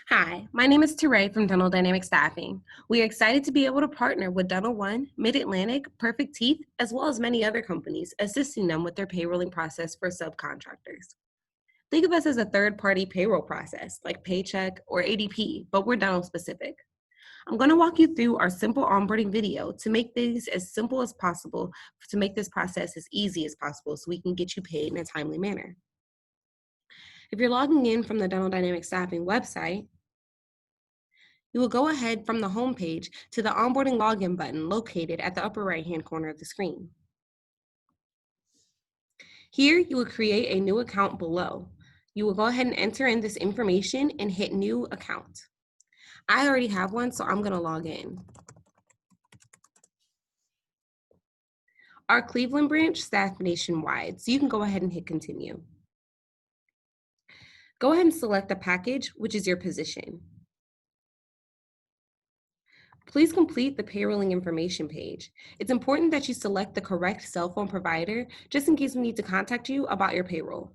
Hi, my name is Teray from Dental Dynamic Staffing. We are excited to be able to partner with Dental One, Mid-Atlantic, Perfect Teeth, as well as many other companies, assisting them with their payrolling process for subcontractors. Think of us as a third-party payroll process, like Paycheck or ADP, but we're dental specific. I'm going to walk you through our simple onboarding video to make things as simple as possible, to make this process as easy as possible so we can get you paid in a timely manner. If you're logging in from the Dental Dynamic Staffing website, you will go ahead from the home page to the Onboarding Login button located at the upper right-hand corner of the screen. Here, you will create a new account below. You will go ahead and enter in this information and hit New Account. I already have one, so I'm going to log in. Our Cleveland branch staff nationwide, so you can go ahead and hit Continue. Go ahead and select the package, which is your position. Please complete the payrolling information page. It's important that you select the correct cell phone provider just in case we need to contact you about your payroll.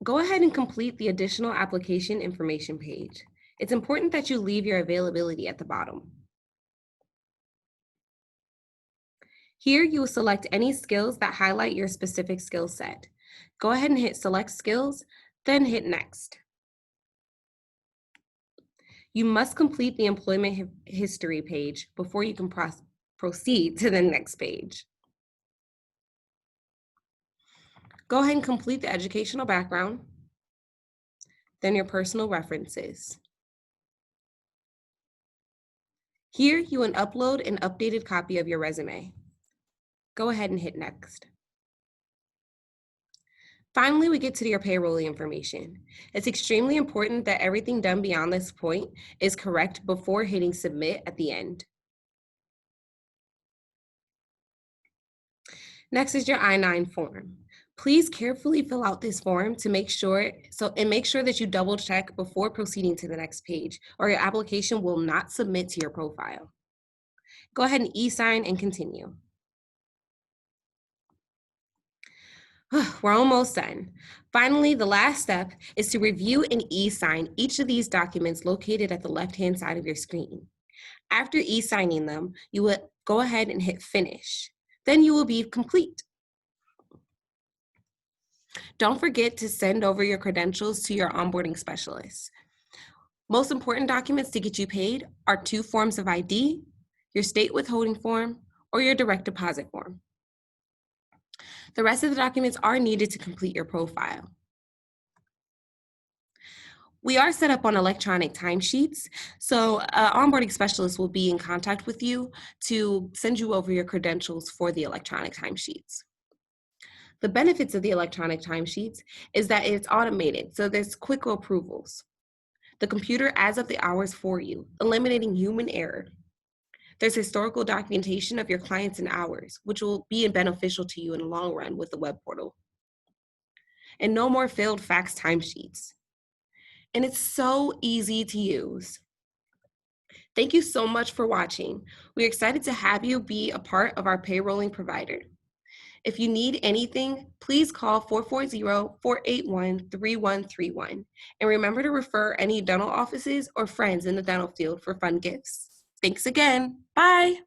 Go ahead and complete the additional application information page. It's important that you leave your availability at the bottom. Here, you will select any skills that highlight your specific skill set. Go ahead and hit Select Skills, then hit Next. You must complete the employment history page before you can proceed to the next page. Go ahead and complete the educational background, then your personal references. Here, you will upload an updated copy of your resume. Go ahead and hit Next. Finally, we get to your payrolling information. It's extremely important that everything done beyond this point is correct before hitting Submit at the end. Next is your I-9 form. Please carefully fill out this form to make sure that you double check before proceeding to the next page, or your application will not submit to your profile. Go ahead and e-sign and continue. We're almost done. Finally, the last step is to review and e-sign each of these documents located at the left-hand side of your screen. After e-signing them, you will go ahead and hit Finish. Then you will be complete. Don't forget to send over your credentials to your onboarding specialist. Most important documents to get you paid are 2 forms of ID, your state withholding form, or your direct deposit form. The rest of the documents are needed to complete your profile. We are set up on electronic timesheets, so an onboarding specialist will be in contact with you to send you over your credentials for the electronic timesheets. The benefits of the electronic timesheets is that it's automated, so there's quick approvals. The computer adds up the hours for you, eliminating human error. There's historical documentation of your clients and hours, which will be beneficial to you in the long run with the web portal. And no more failed fax timesheets. And it's so easy to use. Thank you so much for watching. We're excited to have you be a part of our payrolling provider. If you need anything, please call 440-481-3131. And remember to refer any dental offices or friends in the dental field for fun gifts. Thanks again. Bye.